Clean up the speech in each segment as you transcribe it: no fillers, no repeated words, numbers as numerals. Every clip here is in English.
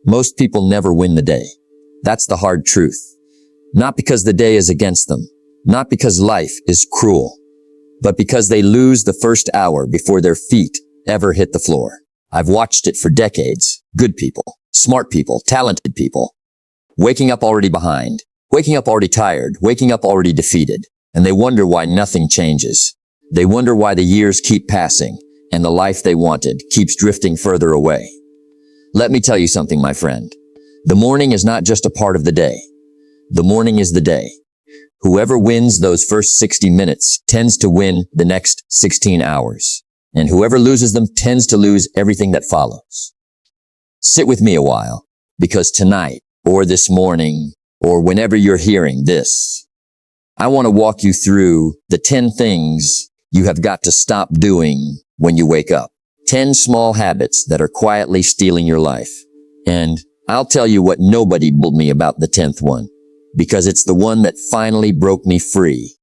Most people never win the day. That's the hard truth. Not because the day is against them, not because life is cruel, but because they lose the first hour before their feet ever hit the floor. I've watched it for decades. Good people, smart people, talented people, waking up already behind, waking up already tired, waking up already defeated, and they wonder why nothing changes. They wonder why the years keep passing and the life they wanted keeps drifting further away. Let me tell you something, my friend. The morning is not just a part of the day. The morning is the day. Whoever wins those first 60 minutes tends to win the next 16 hours. And whoever loses them tends to lose everything that follows. Sit with me a while, because tonight, or this morning, or whenever you're hearing this, I want to walk you through the 10 things you have got to stop doing when you wake up. 10 small habits that are quietly stealing your life. And I'll tell you what nobody told me about the 10th one, because it's the one that finally broke me free.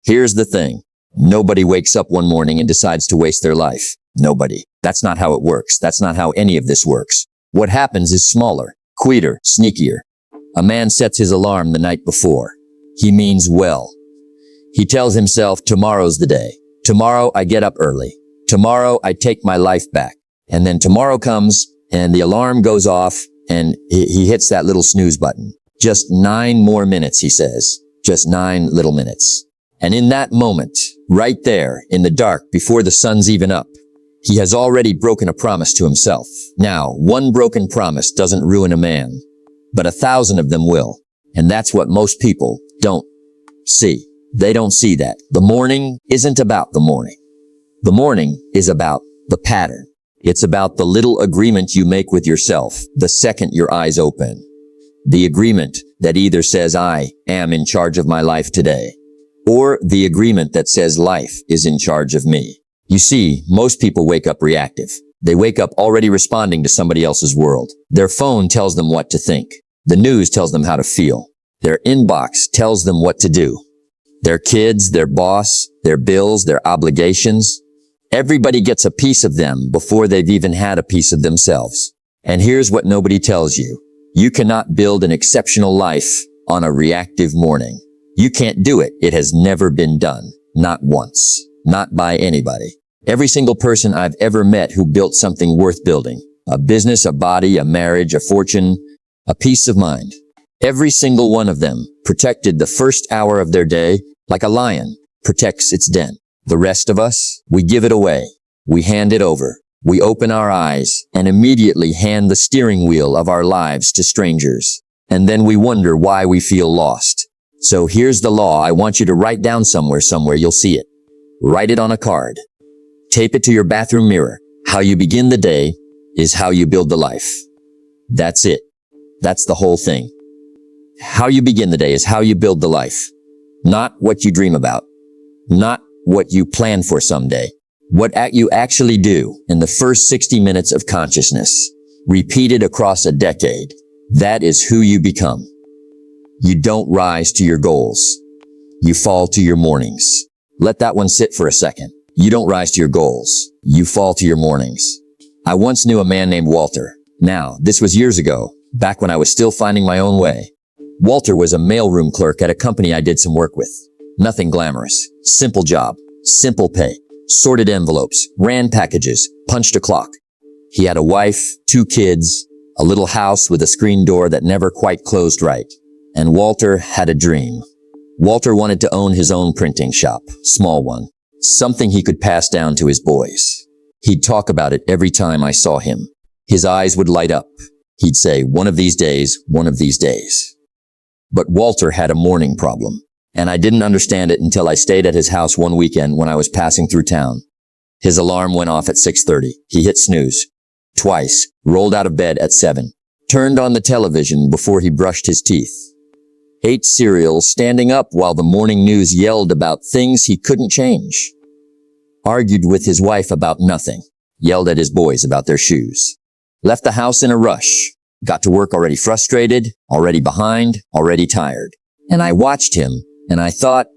Here's the thing. Nobody wakes up one morning and decides to waste their life. Nobody. That's not how it works. That's not how any of this works. What happens is smaller, quieter, sneakier. A man sets his alarm the night before. He means well. He tells himself, tomorrow's the day. Tomorrow I get up early. Tomorrow I take my life back. And then tomorrow comes and the alarm goes off and he hits that little snooze button. Just 9 more minutes, he says. Just 9 little minutes. And in that moment, right there, in the dark, before the sun's even up, he has already broken a promise to himself. Now, one broken promise doesn't ruin a man, but 1,000 of them will. And that's what most people don't see. They don't see that. The morning isn't about the morning. The morning is about the pattern. It's about the little agreement you make with yourself the second your eyes open. The agreement that either says, I am in charge of my life today, or the agreement that says life is in charge of me. You see, most people wake up reactive. They wake up already responding to somebody else's world. Their phone tells them what to think. The news tells them how to feel. Their inbox tells them what to do. Their kids, their boss, their bills, their obligations. Everybody gets a piece of them before they've even had a piece of themselves. And here's what nobody tells you. You cannot build an exceptional life on a reactive morning. You can't do it. It has never been done. Not once. Not by anybody. Every single person I've ever met who built something worth building, a business, a body, a marriage, a fortune, a peace of mind, every single one of them protected the first hour of their day like a lion protects its den. The rest of us, we give it away. We hand it over. We open our eyes and immediately hand the steering wheel of our lives to strangers. And then we wonder why we feel lost. So here's the law. I want you to write down somewhere you'll see it. Write it on a card. Tape it to your bathroom mirror. How you begin the day is how you build the life. That's it. That's the whole thing. How you begin the day is how you build the life. Not what you dream about. Not what you plan for someday. What you actually do in the first 60 minutes of consciousness, repeated across a decade. That is who you become. You don't rise to your goals. You fall to your mornings. Let that one sit for a second. You don't rise to your goals. You fall to your mornings. I once knew a man named Walter. Now, this was years ago, back when I was still finding my own way. Walter was a mailroom clerk at a company I did some work with. Nothing glamorous. Simple job. Simple pay. Sorted envelopes. Ran packages. Punched a clock. He had a wife, 2 kids, a little house with a screen door that never quite closed right. And Walter had a dream. Walter wanted to own his own printing shop. Small one. Something he could pass down to his boys. He'd talk about it every time I saw him. His eyes would light up. He'd say, one of these days, one of these days. But Walter had a morning problem. And I didn't understand it until I stayed at his house one weekend when I was passing through town. His alarm went off at 6:30. He hit snooze. Twice. Rolled out of bed at 7. Turned on the television before he brushed his teeth. Ate cereal standing up while the morning news yelled about things he couldn't change. Argued with his wife about nothing. Yelled at his boys about their shoes. Left the house in a rush. Got to work already frustrated, already behind, already tired. And I watched him and I thought,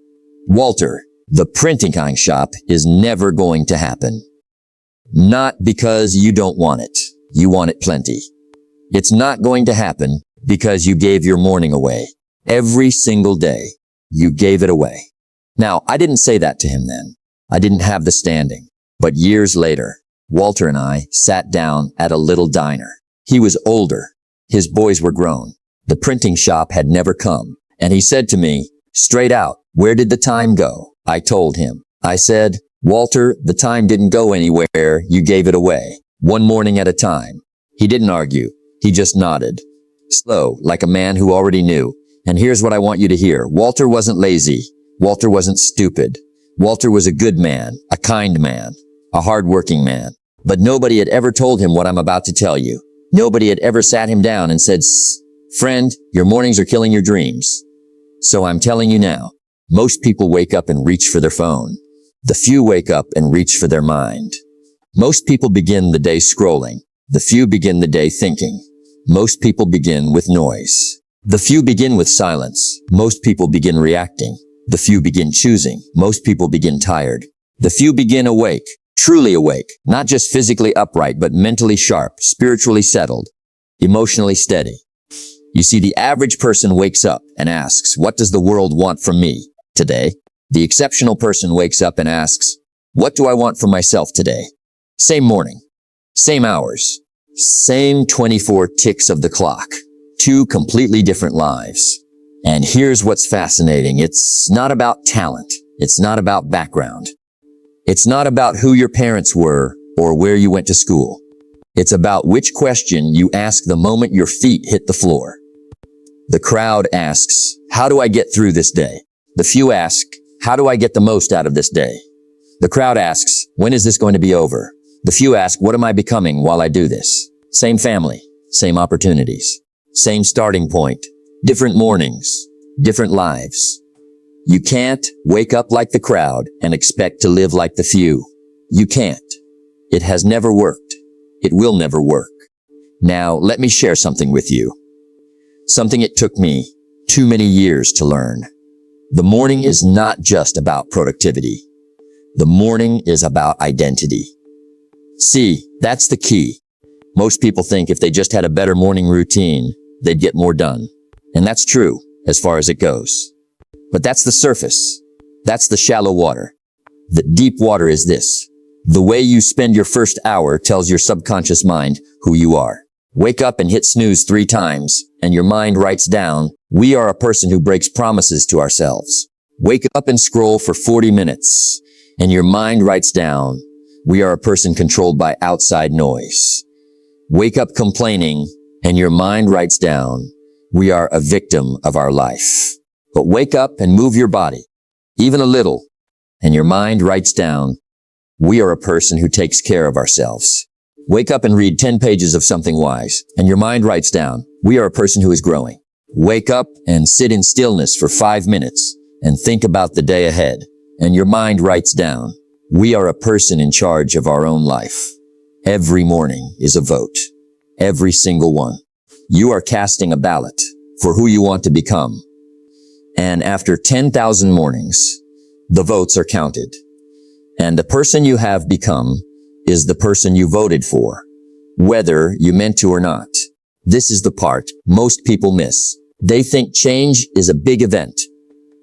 Walter, the printing shop is never going to happen. Not because you don't want it. You want it plenty. It's not going to happen because you gave your morning away. Every single day, you gave it away. Now, I didn't say that to him then. I didn't have the standing. But years later, Walter and I sat down at a little diner. He was older. His boys were grown. The printing shop had never come. And he said to me, straight out, where did the time go? I told him. I said, Walter, the time didn't go anywhere. You gave it away. One morning at a time. He didn't argue. He just nodded. Slow, like a man who already knew. And here's what I want you to hear. Walter wasn't lazy. Walter wasn't stupid. Walter was a good man, a kind man, a hardworking man. But nobody had ever told him what I'm about to tell you. Nobody had ever sat him down and said, friend, your mornings are killing your dreams. So I'm telling you now, most people wake up and reach for their phone. The few wake up and reach for their mind. Most people begin the day scrolling. The few begin the day thinking. Most people begin with noise. The few begin with silence. Most people begin reacting. The few begin choosing. Most people begin tired. The few begin awake, truly awake, not just physically upright, but mentally sharp, spiritually settled, emotionally steady. You see, the average person wakes up and asks, what does the world want from me today? The exceptional person wakes up and asks, what do I want from myself today? Same morning, same hours, same 24 ticks of the clock, two completely different lives. And here's what's fascinating. It's not about talent. It's not about background. It's not about who your parents were or where you went to school. It's about which question you ask the moment your feet hit the floor. The crowd asks, how do I get through this day? The few ask, how do I get the most out of this day? The crowd asks, when is this going to be over? The few ask, what am I becoming while I do this? Same family, same opportunities, same starting point, different mornings, different lives. You can't wake up like the crowd and expect to live like the few. You can't. It has never worked. It will never work. Now, let me share something with you. Something it took me too many years to learn. The morning is not just about productivity. The morning is about identity. See, that's the key. Most people think if they just had a better morning routine, they'd get more done. And that's true, as far as it goes. But that's the surface. That's the shallow water. The deep water is this. The way you spend your first hour tells your subconscious mind who you are. Wake up and hit snooze 3 times, and your mind writes down, we are a person who breaks promises to ourselves. Wake up and scroll for 40 minutes, and your mind writes down, we are a person controlled by outside noise. Wake up complaining, and your mind writes down, we are a victim of our life. But wake up and move your body, even a little, and your mind writes down, we are a person who takes care of ourselves. Wake up and read 10 pages of something wise, and your mind writes down, we are a person who is growing. Wake up and sit in stillness for 5 minutes and think about the day ahead, and your mind writes down, we are a person in charge of our own life. Every morning is a vote. Every single one. You are casting a ballot for who you want to become. And after 10,000 mornings, the votes are counted. And the person you have become is the person you voted for, whether you meant to or not. This is the part most people miss. They think change is a big event,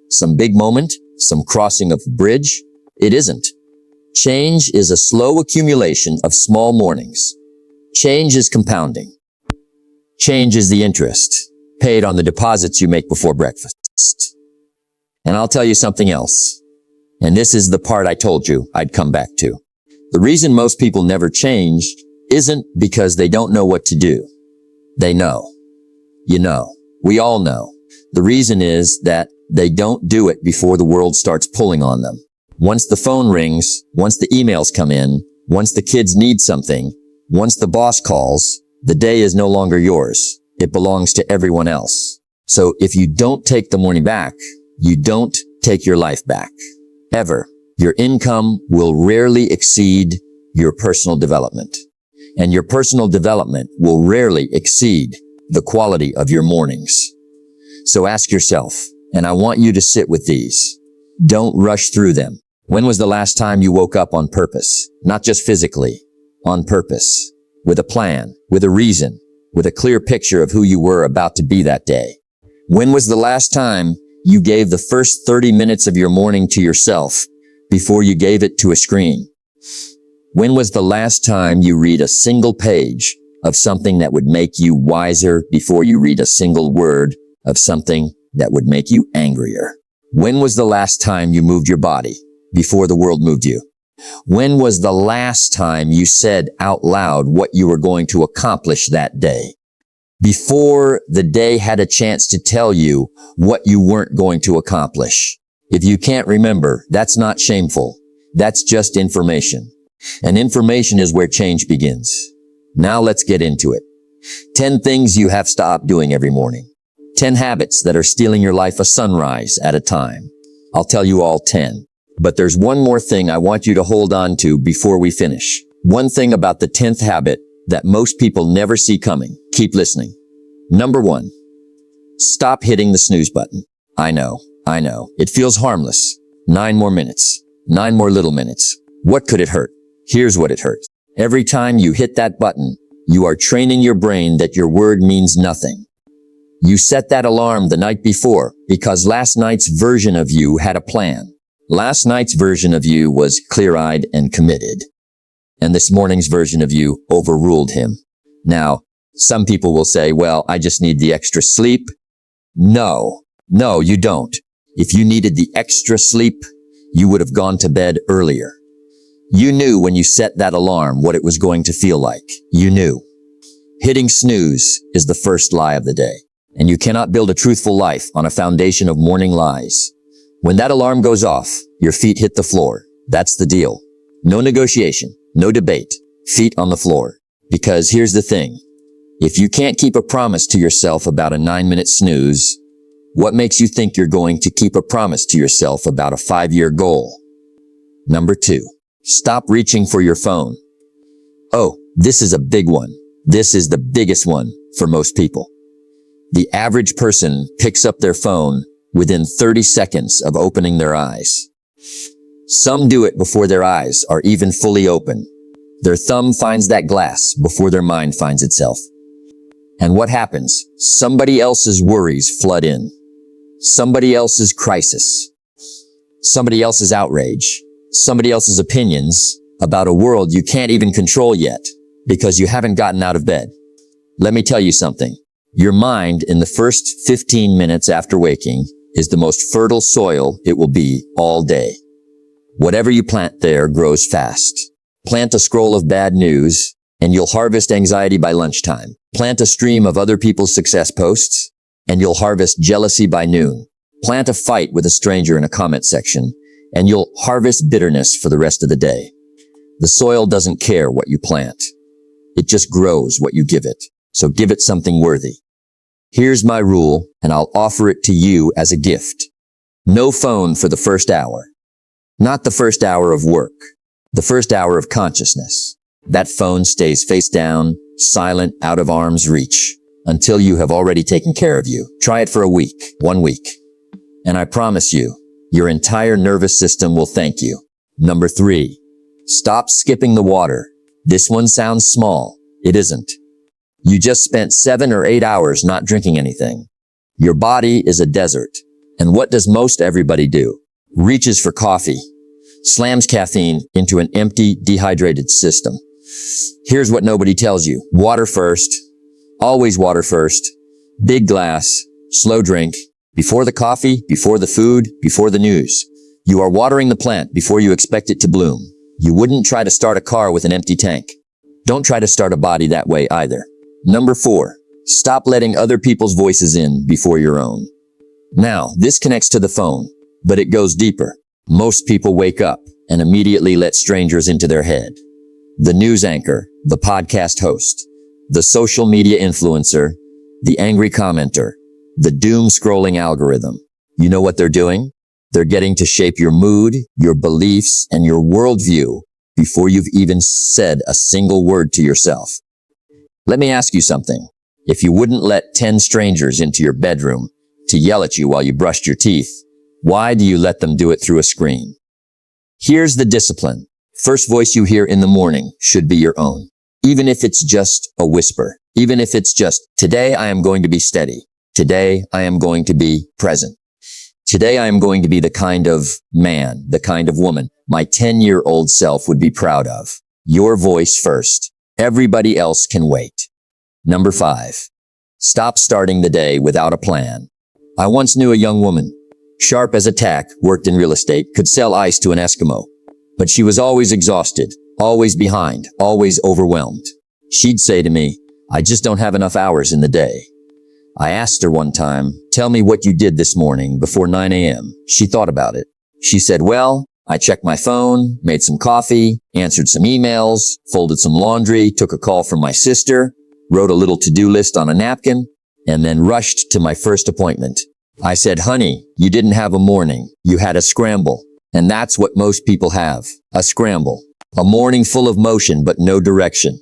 some big moment, some crossing of a bridge. It isn't. Change is a slow accumulation of small mornings. Change is compounding. Change is the interest paid on the deposits you make before breakfast. And I'll tell you something else. And this is the part I told you I'd come back to. The reason most people never change isn't because they don't know what to do. They know. You know. We all know. The reason is that they don't do it before the world starts pulling on them. Once the phone rings, once the emails come in, once the kids need something, once the boss calls, the day is no longer yours. It belongs to everyone else. So if you don't take the morning back, you don't take your life back. Ever. Your income will rarely exceed your personal development. And your personal development will rarely exceed the quality of your mornings. So ask yourself, and I want you to sit with these. Don't rush through them. When was the last time you woke up on purpose? Not just physically, on purpose, with a plan, with a reason, with a clear picture of who you were about to be that day. When was the last time you gave the first 30 minutes of your morning to yourself before you gave it to a screen? When was the last time you read a single page of something that would make you wiser before you read a single word of something that would make you angrier? When was the last time you moved your body before the world moved you? When was the last time you said out loud what you were going to accomplish that day, before the day had a chance to tell you what you weren't going to accomplish? If you can't remember, that's not shameful. That's just information. And information is where change begins. Now let's get into it. 10 things you have stopped doing every morning. 10 habits that are stealing your life a sunrise at a time. I'll tell you all 10. But there's one more thing I want you to hold on to before we finish. One thing about the 10th habit that most people never see coming. Keep listening. Number 1. Stop hitting the snooze button. I know. It feels harmless. 9 more minutes. 9 more little minutes. What could it hurt? Here's what it hurts. Every time you hit that button, you are training your brain that your word means nothing. You set that alarm the night before because last night's version of you had a plan. Last night's version of you was clear-eyed and committed. And this morning's version of you overruled him. Now, some people will say, well, I just need the extra sleep. No, you don't. If you needed the extra sleep, you would have gone to bed earlier. You knew when you set that alarm what it was going to feel like. You knew. Hitting snooze is the first lie of the day. And you cannot build a truthful life on a foundation of morning lies. When that alarm goes off, your feet hit the floor. That's the deal. No negotiation, no debate, feet on the floor. Because here's the thing. If you can't keep a promise to yourself about a 9-minute snooze, what makes you think you're going to keep a promise to yourself about a 5-year goal? Number 2, stop reaching for your phone. Oh, this is a big one. This is the biggest one for most people. The average person picks up their phone within 30 seconds of opening their eyes. Some do it before their eyes are even fully open. Their thumb finds that glass before their mind finds itself. And what happens? Somebody else's worries flood in. Somebody else's crisis. Somebody else's outrage. Somebody else's opinions about a world you can't even control yet because you haven't gotten out of bed. Let me tell you something. Your mind in the first 15 minutes after waking is the most fertile soil it will be all day. Whatever you plant there grows fast. Plant a scroll of bad news, and you'll harvest anxiety by lunchtime. Plant a stream of other people's success posts, and you'll harvest jealousy by noon. Plant a fight with a stranger in a comment section, and you'll harvest bitterness for the rest of the day. The soil doesn't care what you plant. It just grows what you give it. So give it something worthy. Here's my rule, and I'll offer it to you as a gift. No phone for the first hour. Not the first hour of work. The first hour of consciousness. That phone stays face down, silent, out of arm's reach, until you have already taken care of you. Try it for a week, 1 week. And I promise you, your entire nervous system will thank you. Number 3, stop skipping the water. This one sounds small. It isn't. You just spent 7 or 8 hours not drinking anything. Your body is a desert. And what does most everybody do? Reaches for coffee, slams caffeine into an empty, dehydrated system. Here's what nobody tells you. Water first. Always water first. Big glass. Slow drink. Before the coffee, before the food, before the news. You are watering the plant before you expect it to bloom. You wouldn't try to start a car with an empty tank. Don't try to start a body that way either. Number 4, stop letting other people's voices in before your own. Now, this connects to the phone, but it goes deeper. Most people wake up and immediately let strangers into their head. The news anchor, the podcast host, the social media influencer, the angry commenter, the doom scrolling algorithm. You know what they're doing? They're getting to shape your mood, your beliefs, and your worldview before you've even said a single word to yourself. Let me ask you something. If you wouldn't let 10 strangers into your bedroom to yell at you while you brushed your teeth, why do you let them do it through a screen? Here's the discipline. First voice you hear in the morning should be your own. Even if it's just a whisper. Even if it's just, today I am going to be steady. Today I am going to be present. Today I am going to be the kind of man, the kind of woman my 10-year-old self would be proud of. Your voice first. Everybody else can wait. Number 5. Stop starting the day without a plan. I once knew a young woman, sharp as a tack, worked in real estate, could sell ice to an Eskimo. But she was always exhausted, always behind, always overwhelmed. She'd say to me, I just don't have enough hours in the day. I asked her one time, tell me what you did this morning before 9 a.m. She thought about it. She said, well, I checked my phone, made some coffee, answered some emails, folded some laundry, took a call from my sister, wrote a little to-do list on a napkin, and then rushed to my first appointment. I said, honey, you didn't have a morning. You had a scramble. And that's what most people have. A scramble. A morning full of motion but no direction.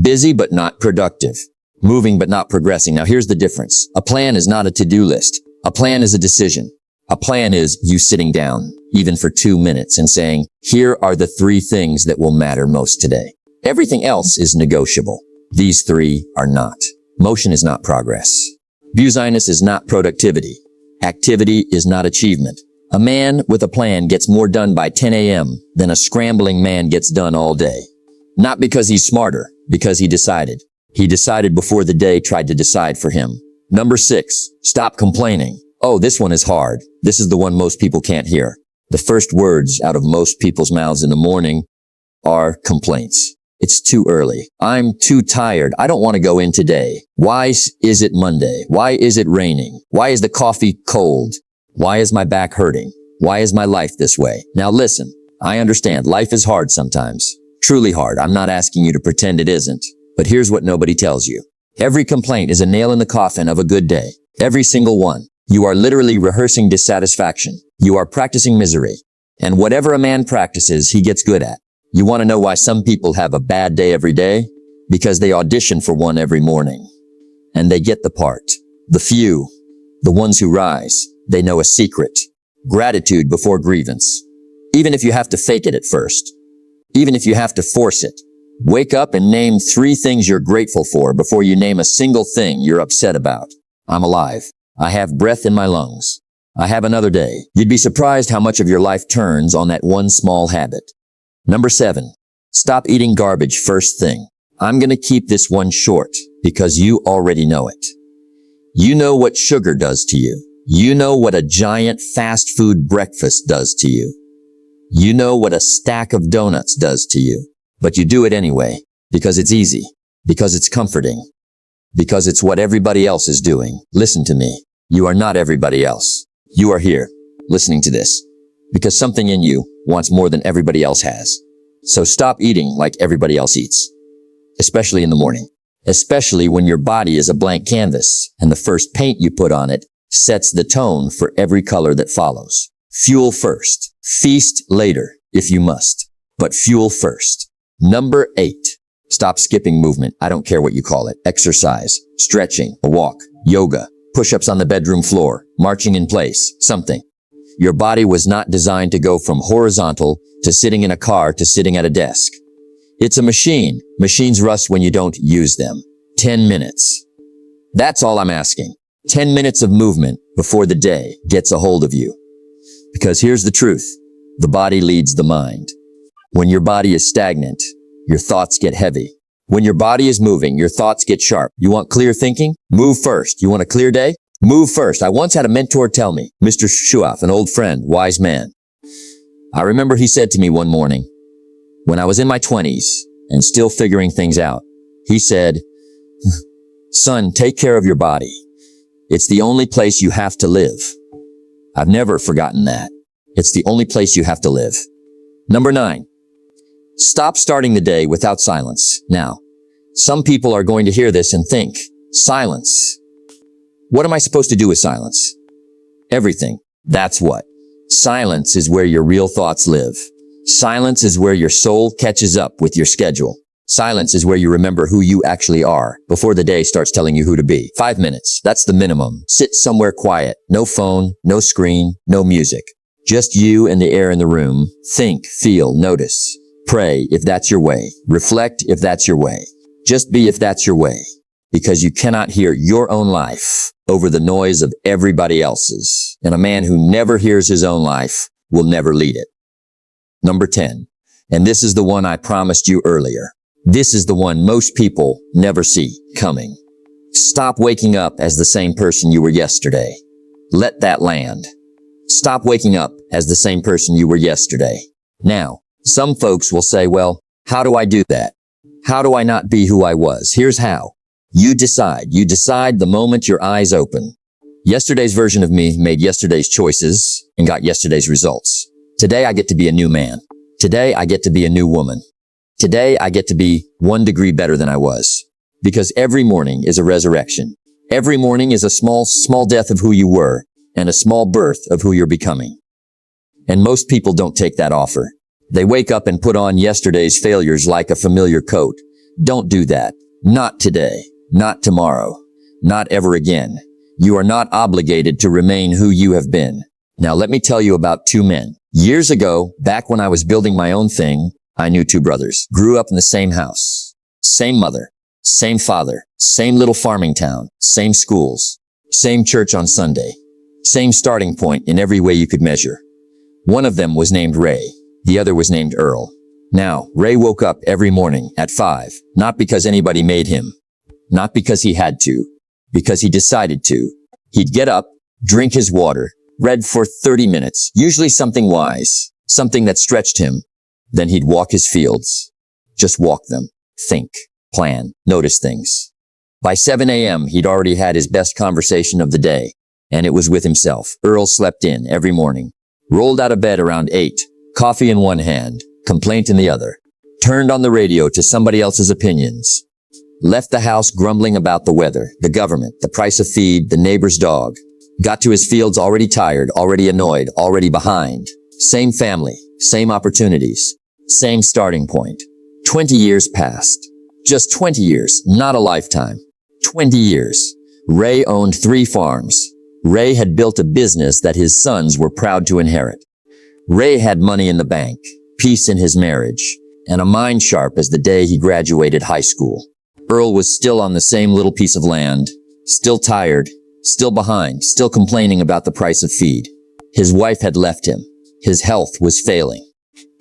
Busy but not productive. Moving but not progressing. Now here's the difference. A plan is not a to-do list. A plan is a decision. A plan is you sitting down, even for 2 minutes, and saying, here are the 3 things that will matter most today. Everything else is negotiable. These 3 are not. Motion is not progress. Busyness is not productivity. Activity is not achievement. A man with a plan gets more done by 10 a.m. than a scrambling man gets done all day. Not because he's smarter, because he decided. He decided before the day tried to decide for him. Number 6, stop complaining. Oh, this one is hard. This is the one most people can't hear. The first words out of most people's mouths in the morning are complaints. It's too early. I'm too tired. I don't want to go in today. Why is it Monday? Why is it raining? Why is the coffee cold? Why is my back hurting? Why is my life this way? Now listen, I understand life is hard sometimes. Truly hard. I'm not asking you to pretend it isn't. But here's what nobody tells you. Every complaint is a nail in the coffin of a good day. Every single one. You are literally rehearsing dissatisfaction. You are practicing misery. And whatever a man practices, he gets good at. You want to know why some people have a bad day every day? Because they audition for one every morning. And they get the part. The few. The ones who rise. They know a secret. Gratitude before grievance. Even if you have to fake it at first. Even if you have to force it. Wake up and name 3 things you're grateful for before you name a single thing you're upset about. I'm alive. I have breath in my lungs. I have another day. You'd be surprised how much of your life turns on that one small habit. Number 7, stop eating garbage first thing. I'm going to keep this one short because you already know it. You know what sugar does to you. You know what a giant fast food breakfast does to you. You know what a stack of donuts does to you. But you do it anyway, because it's easy, because it's comforting, because it's what everybody else is doing. Listen to me. You are not everybody else. You are here, listening to this, because something in you wants more than everybody else has. So stop eating like everybody else eats, especially in the morning, especially when your body is a blank canvas and the first paint you put on it sets the tone for every color that follows. Fuel first, feast later if you must, but fuel first. Number 8, stop skipping movement. I don't care what you call it. Exercise, stretching, a walk, yoga, push-ups on the bedroom floor, marching in place, something. Your body was not designed to go from horizontal to sitting in a car to sitting at a desk. It's a machine. Machines rust when you don't use them. 10 minutes. That's all I'm asking. 10 minutes of movement before the day gets a hold of you. Because here's the truth. The body leads the mind. When your body is stagnant, your thoughts get heavy. When your body is moving, your thoughts get sharp. You want clear thinking? Move first. You want a clear day? Move first. I once had a mentor tell me, Mr. Shuaf, an old friend, wise man. I remember he said to me one morning, when I was in my 20s and still figuring things out, he said, son, take care of your body. It's the only place you have to live. I've never forgotten that. It's the only place you have to live. Number 9. Stop starting the day without silence. Now, some people are going to hear this and think, silence. What am I supposed to do with silence? Everything. That's what. Silence is where your real thoughts live. Silence is where your soul catches up with your schedule. Silence is where you remember who you actually are before the day starts telling you who to be. 5 minutes. That's the minimum. Sit somewhere quiet. No phone, no screen, no music. Just you and the air in the room. Think, feel, notice. Pray if that's your way. Reflect if that's your way. Just be if that's your way. because you cannot hear your own life over the noise of everybody else's. And a man who never hears his own life will never lead it. Number 10. And this is the one I promised you earlier. This is the one most people never see coming. Stop waking up as the same person you were yesterday. Let that land. Stop waking up as the same person you were yesterday. Now, some folks will say, well, how do I do that? How do I not be who I was? Here's how. You decide. You decide the moment your eyes open. Yesterday's version of me made yesterday's choices and got yesterday's results. Today I get to be a new man. Today I get to be a new woman. Today I get to be 1 degree better than I was. Because every morning is a resurrection. Every morning is a small death of who you were and a small birth of who you're becoming. And most people don't take that offer. They wake up and put on yesterday's failures like a familiar coat. Don't do that. Not today. Not tomorrow. Not ever again. You are not obligated to remain who you have been. Now let me tell you about 2 men. Years ago, back when I was building my own thing, I knew 2 brothers. Grew up in the same house. Same mother. Same father. Same little farming town. Same schools. Same church on Sunday. Same starting point in every way you could measure. One of them was named Ray. The other was named Earl. Now, Ray woke up every morning at 5, not because anybody made him, not because he had to, because he decided to. He'd get up, drink his water, read for 30 minutes, usually something wise, something that stretched him. Then he'd walk his fields. Just walk them. Think. Plan. Notice things. By 7 a.m., he'd already had his best conversation of the day, and it was with himself. Earl slept in every morning, rolled out of bed around 8, coffee in one hand, complaint in the other, turned on the radio to somebody else's opinions, left the house grumbling about the weather, the government, the price of feed, the neighbor's dog, got to his fields already tired, already annoyed, already behind. Same family, same opportunities, same starting point. 20 years passed. Just 20 years, not a lifetime. 20 years. Ray owned 3 farms. Ray had built a business that his sons were proud to inherit. Ray had money in the bank, peace in his marriage, and a mind sharp as the day he graduated high school. Earl was still on the same little piece of land, still tired, still behind, still complaining about the price of feed. His wife had left him. His health was failing.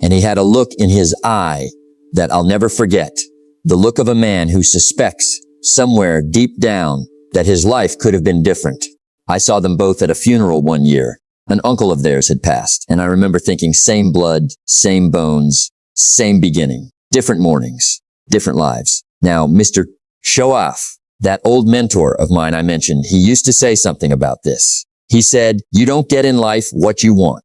And he had a look in his eye that I'll never forget. The look of a man who suspects somewhere deep down that his life could have been different. I saw them both at a funeral one year. An uncle of theirs had passed, and I remember thinking same blood, same bones, same beginning, different mornings, different lives. Now, Mr. Show Off, that old mentor of mine I mentioned, he used to say something about this. He said, you don't get in life what you want.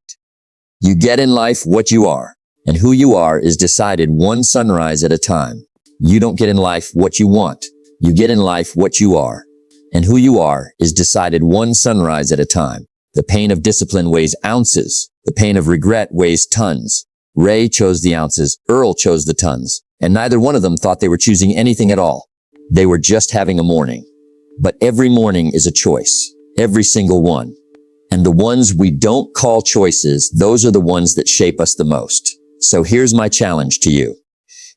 You get in life what you are, and who you are is decided one sunrise at a time. You don't get in life what you want. You get in life what you are. And who you are is decided one sunrise at a time. The pain of discipline weighs ounces. The pain of regret weighs tons. Ray chose the ounces. Earl chose the tons. And neither one of them thought they were choosing anything at all. They were just having a morning. But every morning is a choice. Every single one. And the ones we don't call choices, those are the ones that shape us the most. So here's my challenge to you.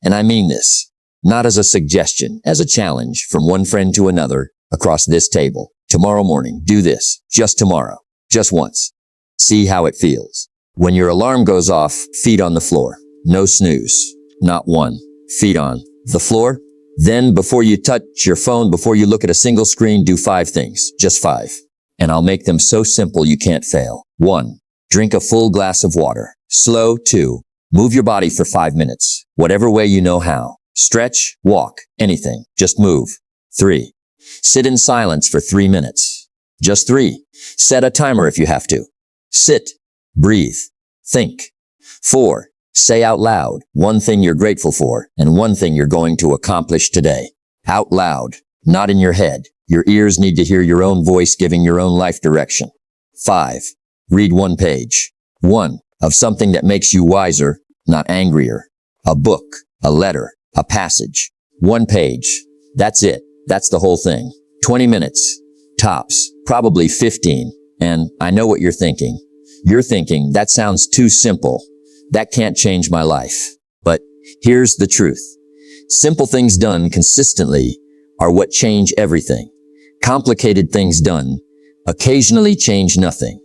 And I mean this. Not as a suggestion, as a challenge from one friend to another across this table. Tomorrow morning, do this. Just tomorrow. Just once. See how it feels. When your alarm goes off, feet on the floor. No snooze. Not one. Feet on the floor. Then before you touch your phone, before you look at a single screen, do 5 things. Just 5. And I'll make them so simple you can't fail. 1. Drink a full glass of water. Slow. 2. Move your body for 5 minutes. Whatever way you know how. Stretch, walk, anything. Just move. 3. Sit in silence for 3 minutes. Just 3. Set a timer if you have to. Sit, breathe, think. 4. Say out loud 1 thing you're grateful for and 1 thing you're going to accomplish today. Out loud, not in your head. Your ears need to hear your own voice giving your own life direction. 5. Read 1 page. 1 of something that makes you wiser, not angrier. A book, a letter, a passage. 1 page. That's it. That's the whole thing. 20 minutes. Tops. Probably 15. And I know what you're thinking. You're thinking, that sounds too simple. That can't change my life. But here's the truth. Simple things done consistently are what change everything. Complicated things done occasionally change nothing.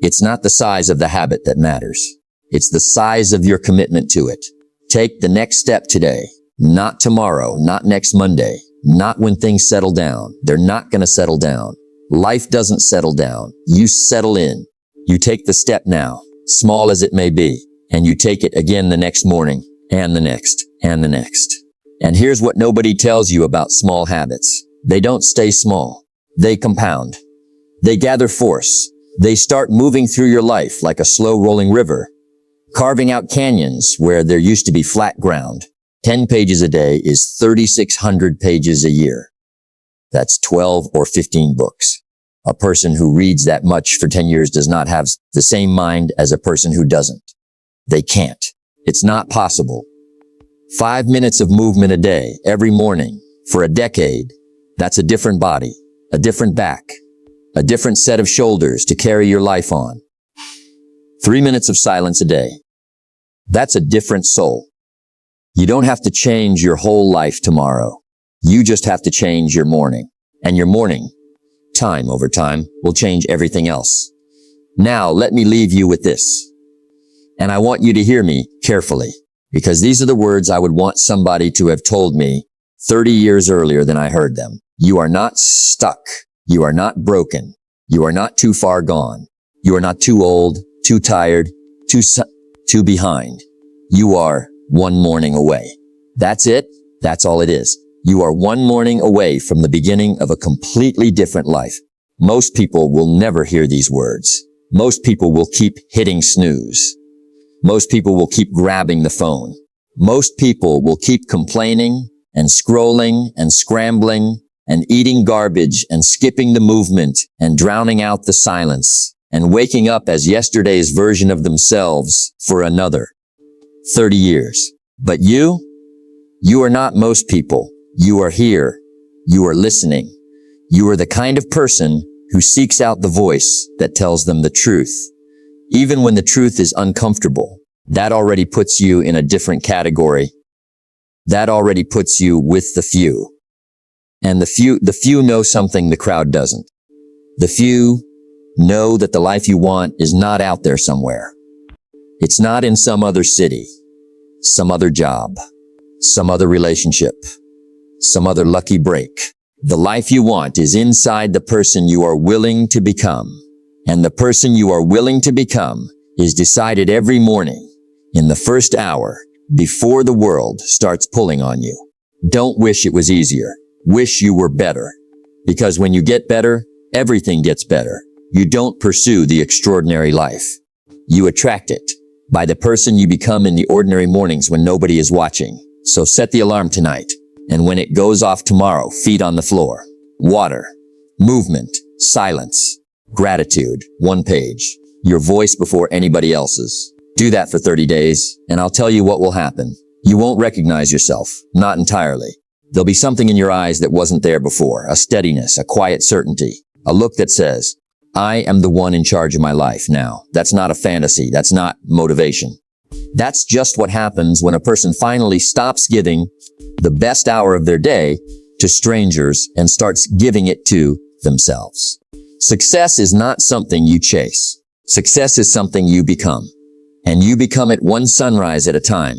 It's not the size of the habit that matters. It's the size of your commitment to it. Take the next step today, not tomorrow, not next Monday, not when things settle down. They're not going to settle down. Life doesn't settle down. You settle in. You take the step now, small as it may be, and you take it again the next morning, and the next, and the next. And here's what nobody tells you about small habits. They don't stay small. They compound. They gather force. They start moving through your life like a slow rolling river, carving out canyons where there used to be flat ground. 10 pages a day is 3,600 pages a year. That's 12 or 15 books. A person who reads that much for 10 years does not have the same mind as a person who doesn't. They can't. It's not possible. 5 minutes of movement a day, every morning, for a decade, that's a different body, a different back, a different set of shoulders to carry your life on. 3 minutes of silence a day. That's a different soul. You don't have to change your whole life tomorrow. You just have to change your morning. And your morning, time over time, will change everything else. Now, let me leave you with this. And I want you to hear me carefully, because these are the words I would want somebody to have told me 30 years earlier than I heard them. You are not stuck. You are not broken. You are not too far gone. You are not too old, too tired, too behind. You are one morning away. That's it. That's all it is. You are one morning away from the beginning of a completely different life. Most people will never hear these words. Most people will keep hitting snooze. Most people will keep grabbing the phone. Most people will keep complaining and scrolling and scrambling and eating garbage and skipping the movement and drowning out the silence and waking up as yesterday's version of themselves for another 30 years. But you are not most people. You are here. You are listening. You are the kind of person who seeks out the voice that tells them the truth. Even when the truth is uncomfortable, that already puts you in a different category. That already puts you with the few. And the few know something the crowd doesn't. The few know that the life you want is not out there somewhere. It's not in some other city, some other job, some other relationship, some other lucky break. The life you want is inside the person you are willing to become. And the person you are willing to become is decided every morning in the first hour before the world starts pulling on you. Don't wish it was easier. Wish you were better. Because when you get better, everything gets better. You don't pursue the extraordinary life. You attract it by the person you become in the ordinary mornings when nobody is watching. So set the alarm tonight. And when it goes off tomorrow, feet on the floor, water, movement, silence, gratitude, one page, your voice before anybody else's. Do that for 30 days, and I'll tell you what will happen. You won't recognize yourself, not entirely. There'll be something in your eyes that wasn't there before, a steadiness, a quiet certainty, a look that says, I am the one in charge of my life now. That's not a fantasy. That's not motivation. That's just what happens when a person finally stops giving the best hour of their day to strangers and starts giving it to themselves. Success is not something you chase. Success is something you become. And you become it one sunrise at a time.